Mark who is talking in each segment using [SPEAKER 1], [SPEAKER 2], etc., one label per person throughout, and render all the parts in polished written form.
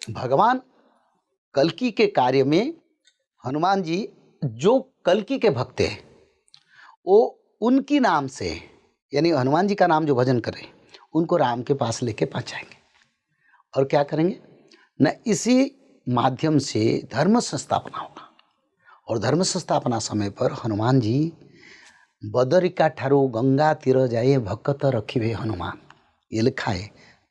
[SPEAKER 1] भगवान कल्कि के कार्य में हनुमान जी जो कल्कि के भक्त हैं वो उनकी नाम से, यानी हनुमान जी का नाम जो भजन करें उनको राम के पास लेके पहुंचाएंगे और क्या करेंगे न, इसी माध्यम से धर्म संस्थापना होगा। और धर्म संस्थापना समय पर हनुमान जी बदरिका ठारू गंगा तीर जाए भक्त रखिबे हनुमान, ये लिखा है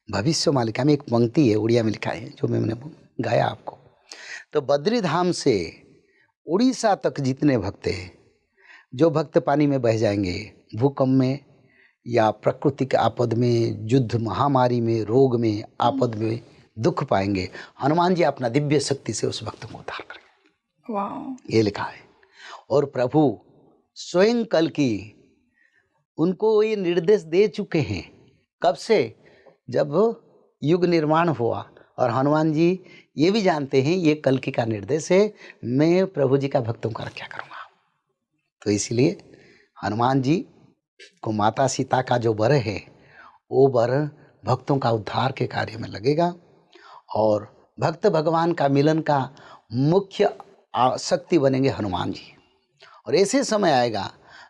[SPEAKER 1] भविष्य मालिका में, एक पंक्ति है उड़िया में लिखा है जो मैंने गाया आपको। तो बद्री धाम से उड़ीसा तक जितने भक्त हैं, जो भक्त पानी में बह जाएंगे, भूकंप में या प्राकृतिक आपद में, युद्ध महामारी में, रोग में, आपद में दुख पाएंगे, हनुमान जी अपना दिव्य शक्ति से उस भक्त को उद्धार करेंगे। वाह, ये लिखा है। और प्रभु स्वयं कल्कि उनको ये निर्देश दे चुके हैं। कब से? जब युग निर्माण हुआ और हनुमान जी ये भी जानते हैं ये कल्कि का निर्देश है, मैं प्रभु जी का भक्तों का रक्षा करूँगा। तो इसलिए हनुमान जी को माता सीता का जो वर है वो वर भक्तों का उद्धार के कार्य में लगेगा और भक्त भगवान का मिलन का मुख्य शक्ति बनेंगे हनुमान जी। और ऐसे समय आएगा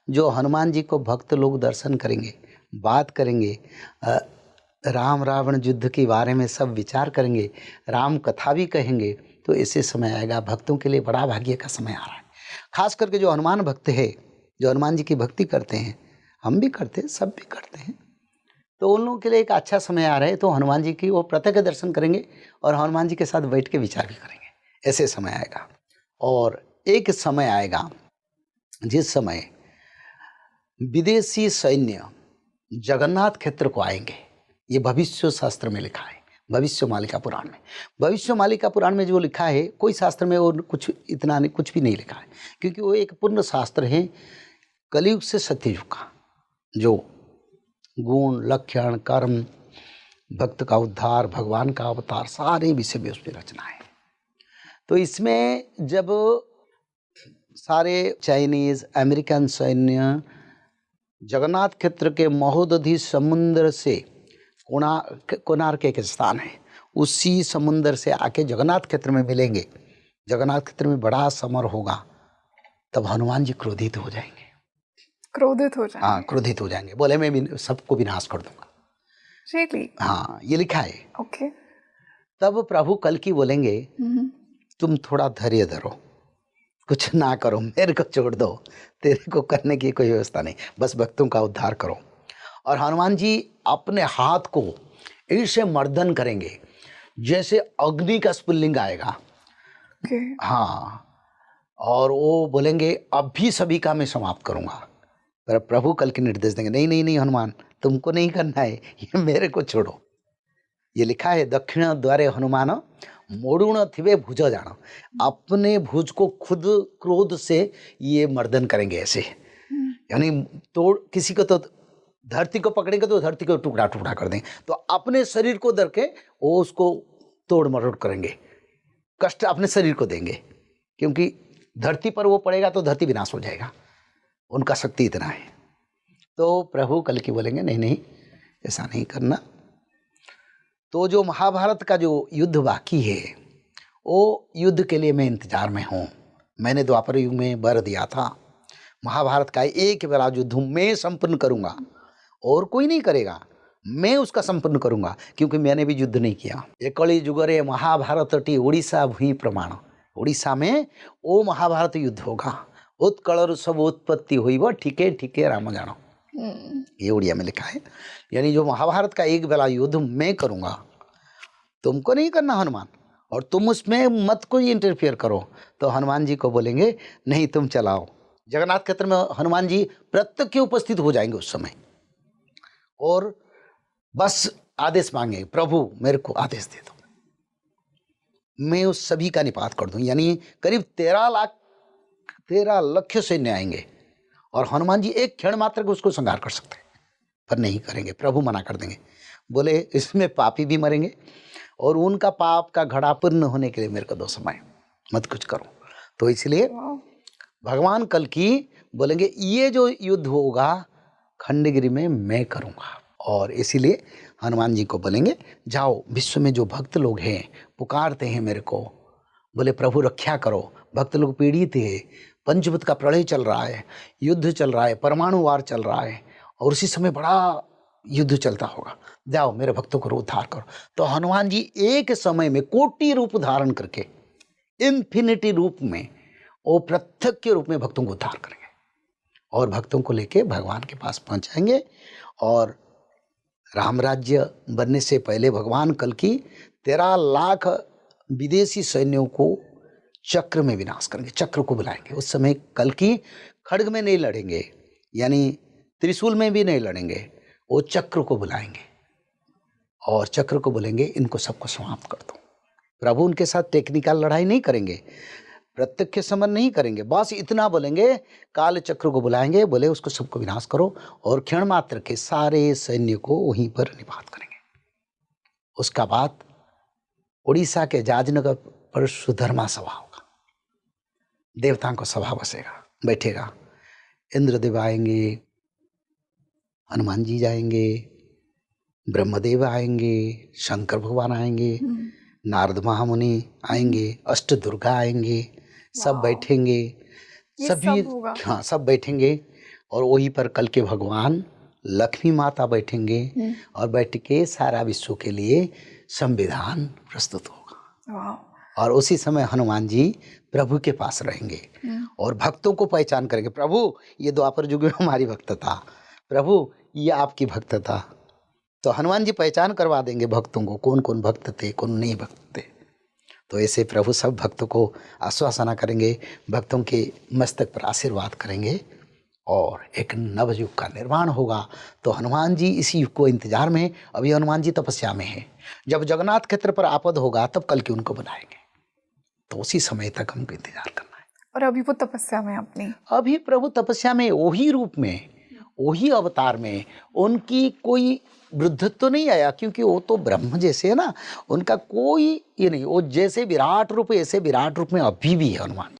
[SPEAKER 1] जो हनुमान जी को भक्त लोग दर्शन करेंगे, बात करेंगे, राम रावण युद्ध के बारे में सब विचार करेंगे, राम कथा भी कहेंगे। तो ऐसे समय आएगा, भक्तों के लिए बड़ा भाग्य का समय आ रहा है। खास करके जो हनुमान भक्त है, जो हनुमान जी की भक्ति करते हैं, हम भी करते हैं, सब भी करते हैं, तो उन लोगों के लिए एक अच्छा समय आ रहा है। तो हनुमान जी की वो प्रत्यक्ष दर्शन करेंगे और हनुमान जी के साथ बैठ के विचार भी करेंगे। ऐसे समय आएगा। और एक समय आएगा जिस समय विदेशी सैन्य जगन्नाथ क्षेत्र को आएंगे। ये भविष्य शास्त्र में लिखा है, भविष्य मालिका पुराण में। भविष्य मालिका पुराण में जो लिखा है, कोई शास्त्र में वो कुछ इतना नहीं, कुछ भी नहीं लिखा है, क्योंकि वो एक पूर्ण शास्त्र है कलयुग से सत्ययुग का, जो गुण, लक्षण, कर्म, भक्त का उद्धार, भगवान का अवतार, सारे विषय में उसमें रचना है। तो इसमें जब सारे चाइनीज, अमेरिकन सैन्य जगन्नाथ क्षेत्र के महोदधि समुद्र से, कोणार्क एक स्थान है, उसी समुद्र से आके जगन्नाथ क्षेत्र में मिलेंगे, जगन्नाथ क्षेत्र में बड़ा समर होगा, तब हनुमान जी क्रोधित हो जाएंगे। क्रोधित हो जाएंगे? हाँ, क्रोधित हो जाएंगे, बोले मैं भी सबको विनाश कर दूंगा। Really? हाँ, ये लिखा है। ओके। तब प्रभु कल्कि बोलेंगे तुम थोड़ा धैर्य धरो, कुछ ना करो, मेरे को छोड़ दो, तेरे को करने की कोई व्यवस्था नहीं, बस भक्तों का उद्धार करो। और हनुमान जी अपने हाथ को ऐसे मर्दन करेंगे जैसे अग्नि का स्फुल्लिंग आएगा। हाँ, और वो बोलेंगे अभी सभी का मैं समाप्त करूंगा। पर प्रभु कल्कि निर्देश देंगे, नहीं नहीं नहीं हनुमान, तुमको नहीं करना है, ये मेरे को छोड़ो। ये लिखा है दक्षिण द्वारे हनुमान मोड़ुण थिवे भुज जानो, अपने भुज को खुद क्रोध से ये मर्दन करेंगे ऐसे, यानी तोड़, किसी को तो धरती को पकड़ेंगे तो धरती को टुकड़ा टुकड़ा कर देंगे, तो अपने शरीर को धर के वो उसको तोड़ मरोड़ करेंगे, कष्ट अपने शरीर को देंगे, क्योंकि धरती पर वो पड़ेगा तो धरती विनाश हो जाएगा, उनका शक्ति इतना है। तो प्रभु कल्कि बोलेंगे नहीं नहीं, ऐसा नहीं करना। तो जो महाभारत का जो युद्ध बाकी है, वो युद्ध के लिए मैं इंतजार में हूँ। मैंने द्वापर युग में वर दिया था, महाभारत का एक बड़ा युद्ध मैं संपन्न करूँगा और कोई नहीं करेगा, मैं उसका संपन्न करूँगा, क्योंकि मैंने भी युद्ध नहीं किया। एक कली जुगरे महाभारत टी उड़ीसा भूमि प्रमाण, उड़ीसा में वो महाभारत युद्ध होगा। उत्कल सब उत्पत्ति हुई वो ठीके ठीके राम जानो, ये उड़िया में लिखा है। यानी जो महाभारत का एक बेला युद्ध मैं करूँगा, तुमको नहीं करना हनुमान, और तुम उसमें मत कोई इंटरफियर करो। तो हनुमान जी को बोलेंगे नहीं तुम चलाओ। जगन्नाथ क्षेत्र में हनुमान जी प्रत्यक्ष उपस्थित हो जाएंगे उस समय, और बस आदेश मांगे, प्रभु मेरे को आदेश दे दो, मैं उस सभी का निपात कर दूं। यानी करीब 13 लाख सैन्य आएंगे और हनुमान जी एक क्षण मात्र को उसको संहार कर सकते हैं, पर नहीं करेंगे, प्रभु मना कर देंगे, बोले इसमें पापी भी मरेंगे और उनका पाप का घड़ा पूर्ण होने के लिए मेरे को दो समय, मत कुछ करो। तो इसलिए भगवान कल्कि बोलेंगे ये जो युद्ध होगा खंडगिरी में मैं करूँगा, और इसीलिए हनुमान जी को बोलेंगे, जाओ विश्व में जो भक्त लोग हैं पुकारते हैं मेरे को, बोले प्रभु रक्षा करो, भक्त लोग पीड़ित है, पंचभूत का प्रलय चल रहा है, युद्ध चल रहा है, परमाणु वार चल रहा है और उसी समय बड़ा युद्ध चलता होगा, जाओ मेरे भक्तों को उद्धार करो। तो हनुमान जी एक समय में कोटि रूप धारण करके, इन्फिनिटी रूप में, वो प्रत्यक्ष के रूप में भक्तों को उद्धार करेंगे और भक्तों को लेके भगवान के पास पहुंचाएंगे। और राम राज्य बनने से पहले भगवान कल्कि 13 लाख विदेशी सैन्यों को चक्र में विनाश करेंगे, चक्र को बुलाएंगे। उस समय कल्कि खड्ग में नहीं लड़ेंगे, यानी त्रिशूल में भी नहीं लड़ेंगे, वो चक्र को बुलाएंगे और चक्र को बोलेंगे इनको सबको समाप्त कर दो। प्रभु उनके साथ टेक्निकल लड़ाई नहीं करेंगे, प्रत्यक्ष समर नहीं करेंगे, बस इतना बोलेंगे, काल चक्र को बुलाएंगे, बोले उसको सबको विनाश करो और क्षण मात्र के सारे सैन्य को वहीं पर निपात करेंगे। उसका बाद उड़ीसा के जाजनगर पर सुधर्मा सभा होगा, देवताओं को सभा बसेगा, बैठेगा, इंद्रदेव आएंगे, हनुमान जी जाएंगे, ब्रह्मदेव आएंगे, शंकर भगवान आएंगे, नारद महामुनि आएंगे, अष्ट दुर्गा आएंगे, सब बैठेंगे, सभी हाँ सब बैठेंगे और वहीं पर कल के भगवान लक्ष्मी माता बैठेंगे और बैठ के सारा विश्व के लिए संविधान प्रस्तुत होगा। और उसी समय हनुमान जी प्रभु के पास रहेंगे और भक्तों को पहचान करेंगे, प्रभु ये द्वापर युग में हमारी भक्त था, प्रभु ये आपकी भक्त था। तो हनुमान जी पहचान करवा देंगे भक्तों को, कौन कौन भक्त थे, कौन नहीं भक्त थे। तो ऐसे प्रभु सब भक्तों को आश्वासना करेंगे, भक्तों के मस्तक पर आशीर्वाद करेंगे और एक नवयुग का निर्माण होगा। तो हनुमान जी इसी युग को इंतजार में, अभी हनुमान जी तपस्या में है, जब जगन्नाथ क्षेत्र पर आपद होगा तब कल की उनको बनाएंगे। तो उसी समय तक हमको इंतजार करना है।
[SPEAKER 2] और अभी वो तपस्या में अपनी,
[SPEAKER 1] अभी प्रभु तपस्या में, वही रूप में, वही अवतार में, उनकी कोई वृद्धत्व तो नहीं आया, क्योंकि वो तो ब्रह्म जैसे है ना, उनका कोई ये नहीं, वो जैसे विराट रूप, ऐसे विराट रूप में अभी भी है हनुमान।